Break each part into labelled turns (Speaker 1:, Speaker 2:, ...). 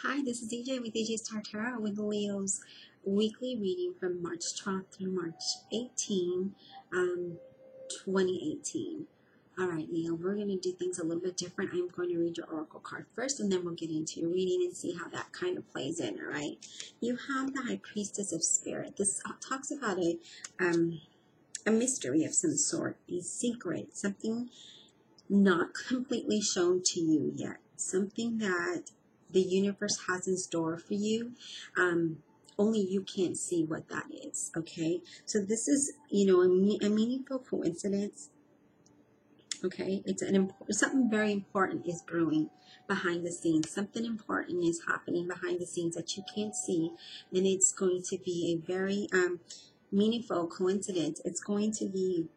Speaker 1: Hi, this is DJ with DJ Star Tarot with Leo's weekly reading from March 12th through March 18, 2018. All right, Leo, we're going to do things a little bit different. I'm going to read your oracle card first, and then we'll get into your reading and see how that kind of plays in, all right? You have the High Priestess of Spirit. This talks about a mystery of some sort, a secret, something not completely shown to you yet, something that the universe has in store for you. Only you can't see what that is. Okay, so this is, a meaningful coincidence. Okay, it's something very important is brewing behind the scenes. Something important is happening behind the scenes that you can't see, and it's going to be a very meaningful coincidence. It's going to be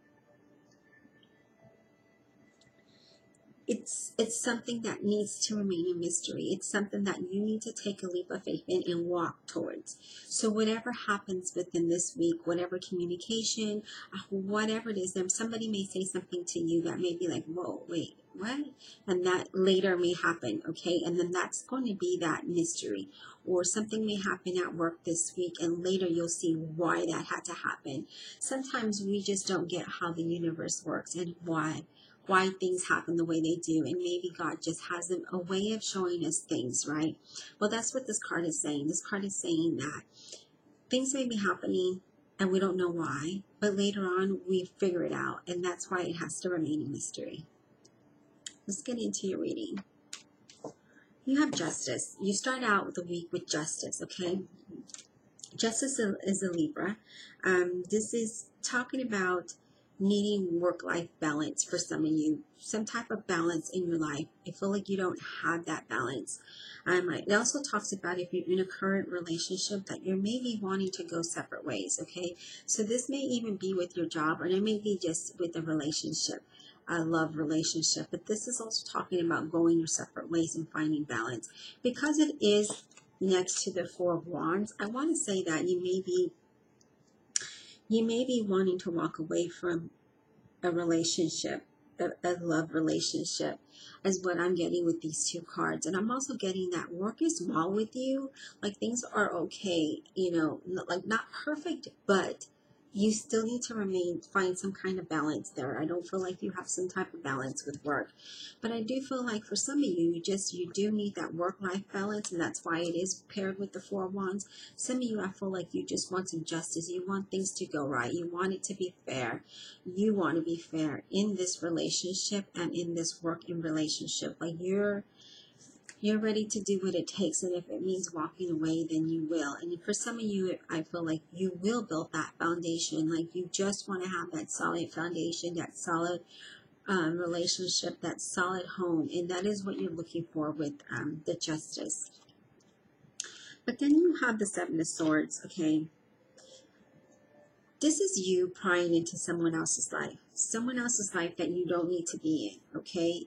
Speaker 1: it's something that needs to remain a mystery. It's something that you need to take a leap of faith in and walk towards. So whatever happens within this week, whatever communication, whatever it is, somebody may say something to you that may be like, whoa, wait, what? And that later may happen, okay? And then that's going to be that mystery. Or something may happen at work this week, and later you'll see why that had to happen. Sometimes we just don't get how the universe works and why things happen the way they do, and maybe God just has a way of showing us things, right? Well, that's what this card is saying. This card is saying that things may be happening and we don't know why, but later on we figure it out, and that's why it has to remain a mystery. Let's get into your reading. You have Justice. You start out the week with Justice, okay? Justice is a Libra. This is talking about needing work-life balance for some of you, some type of balance in your life. I feel like you don't have that balance. It also talks about if you're in a current relationship that you're maybe wanting to go separate ways, okay? So this may even be with your job, or it may be just with a relationship, a love relationship, but this is also talking about going your separate ways and finding balance. Because it is next to the Four of Wands, I want to say that you may be wanting to walk away from a relationship, a love relationship, is what I'm getting with these two cards. And I'm also getting that work is well with you. Like things are okay, like not perfect, but you still need to find some kind of balance there. I don't feel like you have some type of balance with work, but I do feel like for some of you, you do need that work-life balance, and that's why it is paired with the Four of Wands. Some of you, I feel like you just want some justice. You want things to go right. You want it to be fair. You want to be fair in this relationship and in this working relationship. Like you're ready to do what it takes, and if it means walking away, then you will. And for some of you, I feel like you will build that foundation. Like you just want to have that solid foundation, that solid relationship, that solid home, and that is what you're looking for with the Justice. But then you have the Seven of Swords, okay? This is you prying into someone else's life that you don't need to be in, okay?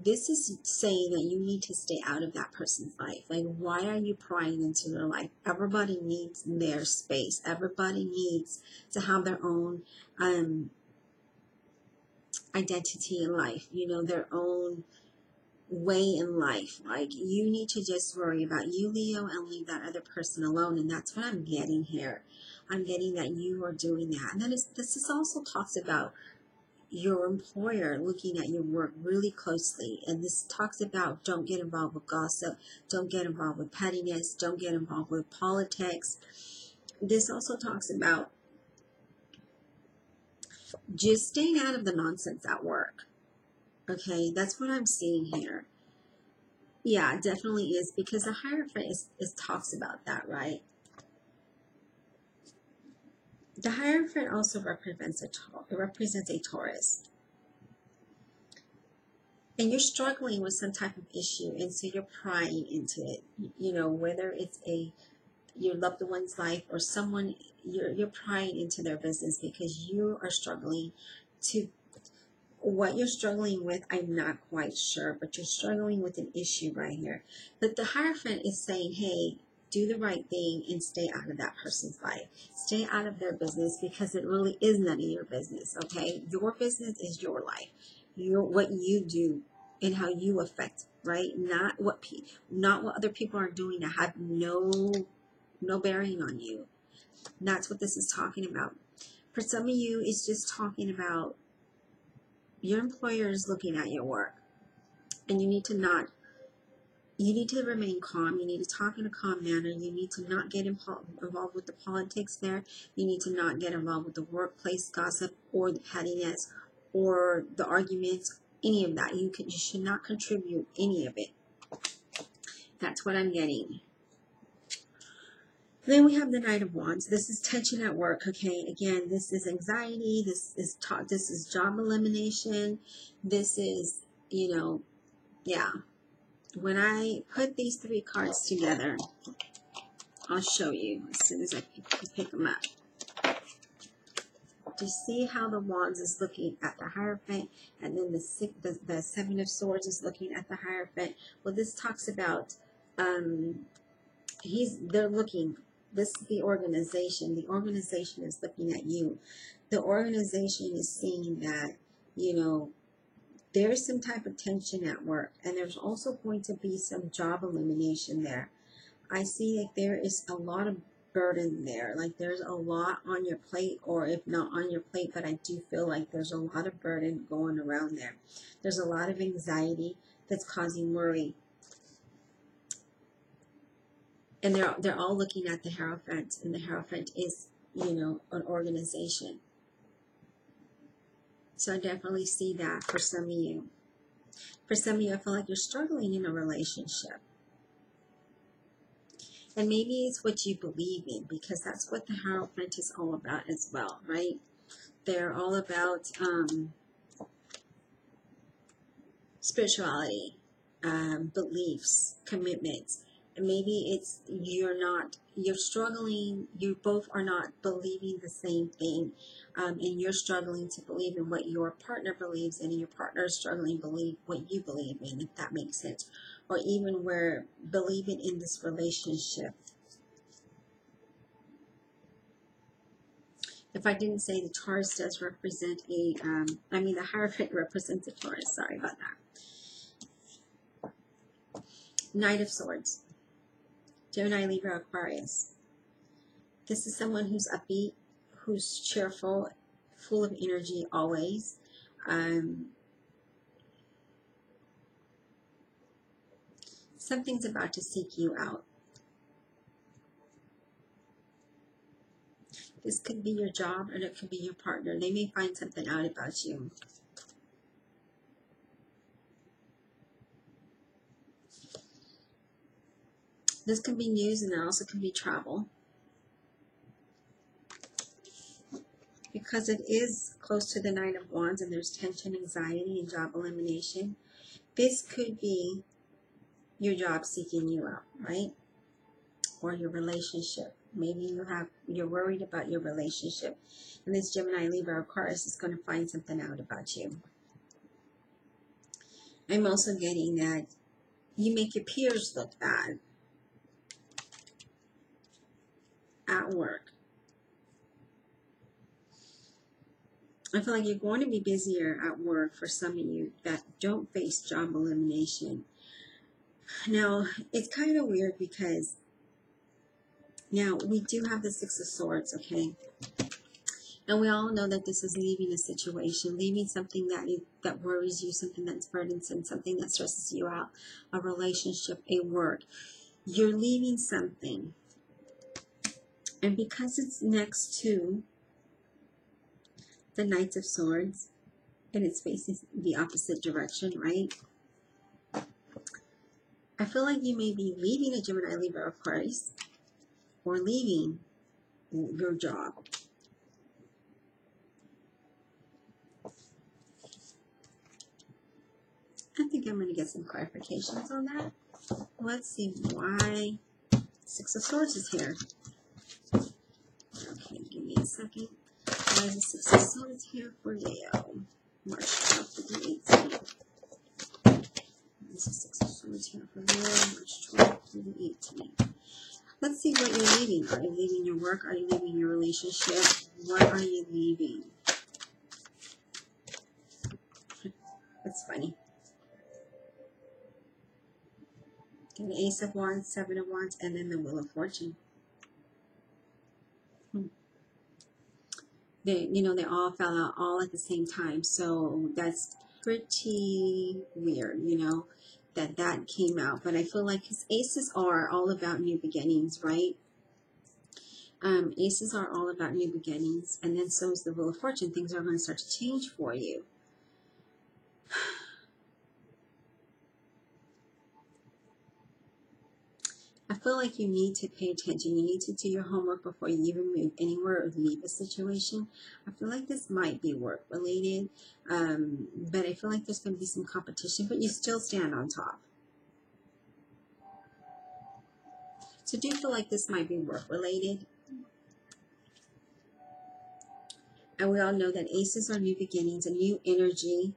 Speaker 1: This is saying that you need to stay out of that person's life. Like, why are you prying into their life? Everybody needs their space. Everybody needs to have their own identity in life, their own way in life. Like, you need to just worry about you, Leo, and leave that other person alone. And that's what I'm getting here. I'm getting that you are doing that. And then this is also talks about your employer looking at your work really closely. And this talks about don't get involved with gossip, don't get involved with pettiness, don't get involved with politics. This also talks about just staying out of the nonsense at work. Okay, that's what I'm seeing here. Yeah, it definitely is, because the Hierophant is talks about that, right? The Hierophant also represents a Taurus. And you're struggling with some type of issue, and so you're prying into it. Whether it's your loved one's life or someone, you're prying into their business because you are struggling to. What you're struggling with, I'm not quite sure, but you're struggling with an issue right here. But the Hierophant is saying, hey, do the right thing and stay out of that person's life. Stay out of their business, because it really is none of your business, okay? Your business is your life. What you do and how you affect right? Not what other people are doing that have no bearing on you. That's what this is talking about. For some of you, it's just talking about your employer is looking at your work, and you need to remain calm. You need to talk in a calm manner. You need to not get involved with the politics there. You need to not get involved with the workplace gossip or the pettiness or the arguments, any of that. You should not contribute any of it. That's what I'm getting. Then we have the Knight of Wands. This is tension at work, okay? Again, this is anxiety. This is job elimination. This is, yeah. When I put these three cards together, I'll show you as soon as I pick them up. To see how the Wands is looking at the Hierophant, and then the Seven of Swords is looking at the Hierophant. Well, this talks about they're looking. This is the organization. The organization is looking at you. The organization is seeing that, there's some type of tension at work, and there's also going to be some job elimination there. I see that there is a lot of burden there. Like there's a lot on your plate, or if not on your plate, but I do feel like there's a lot of burden going around there. There's a lot of anxiety that's causing worry. And they're all looking at the Hierophant, and the Hierophant is, an organization. So I definitely see that for some of you. For some of you, I feel like you're struggling in a relationship. And maybe it's what you believe in, because that's what the Hierophant is all about as well, right? They're all about spirituality, beliefs, commitments. And maybe it's you're struggling, you both are not believing the same thing, and you're struggling to believe in what your partner believes in, and your partner is struggling to believe what you believe in, if that makes sense. Or even we're believing in this relationship. If I didn't say, the Taurus does represent the Hierophant represents a Taurus. Sorry about that. Knight of Swords. Gemini, Libra, Aquarius. This is someone who's upbeat, who's cheerful, full of energy always. Something's about to seek you out. This could be your job, and it could be your partner. They may find something out about you. This could be news, and it also could be travel. Because it is close to the Nine of Wands, and there's tension, anxiety, and job elimination. This could be your job seeking you out, right? Or your relationship. Maybe you're worried about your relationship, and this Gemini, Libra, Aquarius is going to find something out about you. I'm also getting that you make your peers look bad at work. I feel like you're going to be busier at work for some of you that don't face job elimination. Now, it's kind of weird because now we do have the Six of Swords, okay? And we all know that this is leaving a situation, leaving something that worries you, something that's burdensome, something that stresses you out, a relationship, a work. You're leaving something. And because it's next to the Knight of Swords, and it's facing the opposite direction, right? I feel like you may be leaving a Gemini, Libra, Aquarius, or leaving your job. I think I'm going to get some clarifications on that. Let's see why Six of Swords is here. Okay, give me a second. Why is the Six of Swords here for Leo? March 12th to the 18th. This is Six of Swords here for Leo, March 12th to the 18th. Let's see what you're leaving. Are you leaving your work? Are you leaving your relationship? What are you leaving? That's funny. Okay, the Ace of Wands, Seven of Wands, and then the Wheel of Fortune. They all fell out all at the same time. So that's pretty weird, that came out. But I feel like his aces are all about new beginnings, right? Aces are all about new beginnings. And then so is the Wheel of Fortune. Things are going to start to change for you. I feel like you need to pay attention. You need to do your homework before you even move anywhere or leave a situation. I feel like this might be work related, but I feel like there's going to be some competition, but you still stand on top. So do you feel like this might be work related? And we all know that aces are new beginnings, a new energy,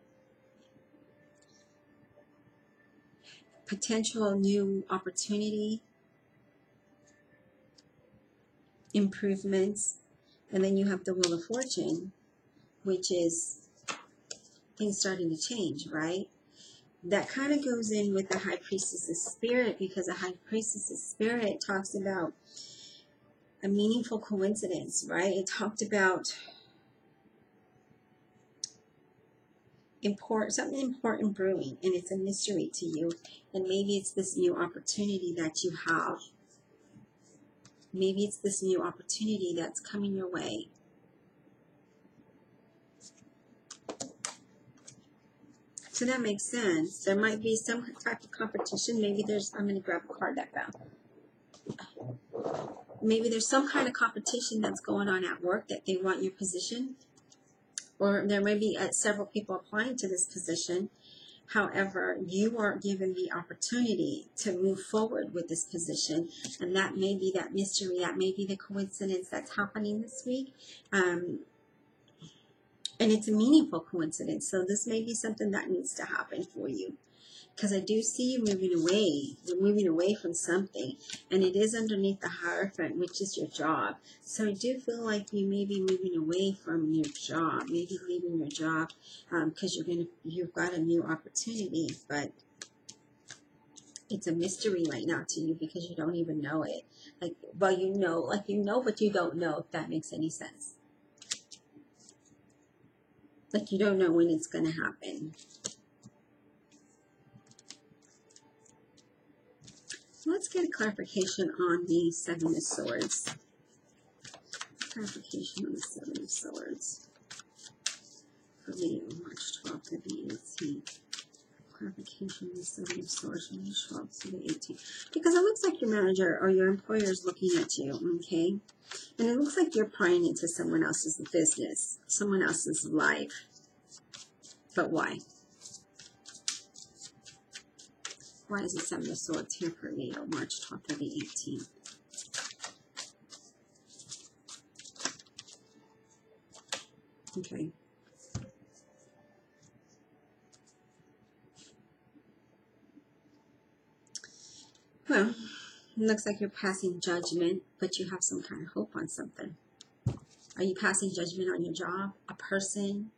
Speaker 1: potential new opportunity, improvements. And then you have the Wheel of Fortune, which is things starting to change, right? That kind of goes in with the High Priestess's spirit, because the High Priestess's spirit talks about a meaningful coincidence, right? It talked about something important brewing, and it's a mystery to you. And maybe it's this new opportunity that you have. Maybe it's this new opportunity that's coming your way. So that makes sense. There might be some type of competition. Maybe I'm going to grab a card that fell. Maybe there's some kind of competition that's going on at work that they want your position. Or there may be several people applying to this position. However, you are given the opportunity to move forward with this position. And that may be that mystery. That may be the coincidence that's happening this week. And it's a meaningful coincidence. So this may be something that needs to happen for you. Because I do see you moving away. You're moving away from something. And it is underneath the Hierophant, which is your job. So I do feel like you may be moving away from your job. Maybe leaving your job because you've got a new opportunity. But it's a mystery right now to you because you don't even know it. But you don't know, if that makes any sense. Like you don't know when it's going to happen. Let's get a clarification on the Seven of Swords. Clarification on the Seven of Swords for Leo, March 12th to the 18th. Clarification on the Seven of Swords from March 12th to the 18th. Because it looks like your manager or your employer is looking at you, okay? And it looks like you're prying into someone else's business, someone else's life. But why? Why is the Seven of Swords here for Leo, March 12th to the 18th? Okay. Well, it looks like you're passing judgment, but you have some kind of hope on something. Are you passing judgment on your job, a person?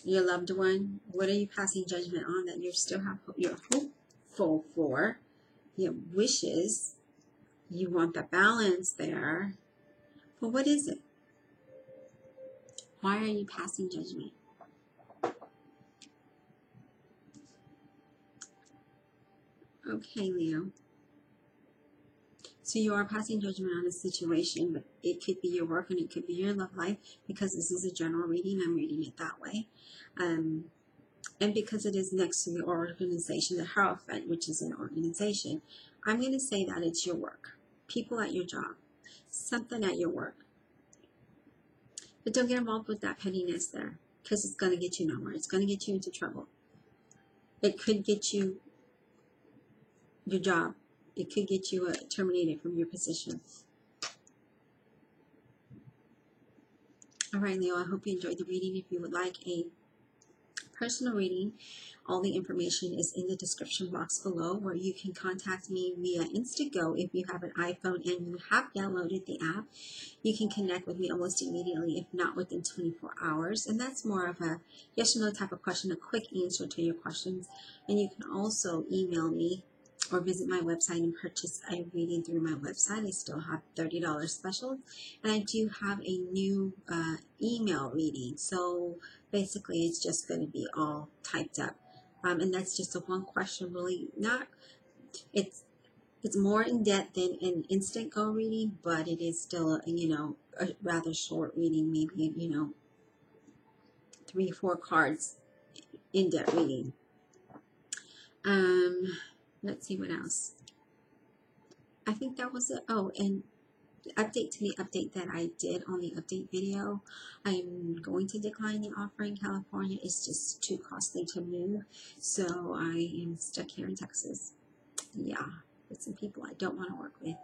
Speaker 1: Your loved one? What are you passing judgment on that you still have you're hopeful for? Your wishes. You want the balance there. But what is it? Why are you passing judgment? Okay, Leo. So you are passing judgment on a situation, but it could be your work and it could be your love life, because this is a general reading. I'm reading it that way. And because it is next to the organization, the Hierophant, which is an organization, I'm going to say that it's your work. People at your job. Something at your work. But don't get involved with that pettiness there, because it's going to get you nowhere. It's going to get you into trouble. It could get you your job. It could get you terminated from your position. All right, Leo, I hope you enjoyed the reading. If you would like a personal reading, all the information is in the description box below, where you can contact me via InstantGo. If you have an iPhone and you have downloaded the app, you can connect with me almost immediately, if not within 24 hours. And that's more of a yes or no type of question, a quick answer to your questions. And you can also email me or visit my website and purchase a reading through my website. I still have $30 specials, and I do have a new email reading. So basically, it's just going to be all typed up, and that's just a one question. Really, not it's more in depth than an InstantGo reading, but it is still a rather short reading. Maybe 3-4 cards in depth reading. Let's see what else. I think that was it. Oh, and update to the update that I did on the update video. I'm going to decline the offer in California. It's just too costly to move. So I am stuck here in Texas. Yeah, with some people I don't want to work with.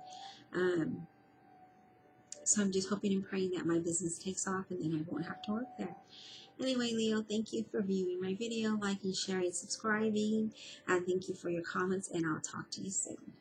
Speaker 1: So I'm just hoping and praying that my business takes off and then I won't have to work there. Anyway, Leo, thank you for viewing my video, liking, sharing, subscribing, and thank you for your comments, and I'll talk to you soon.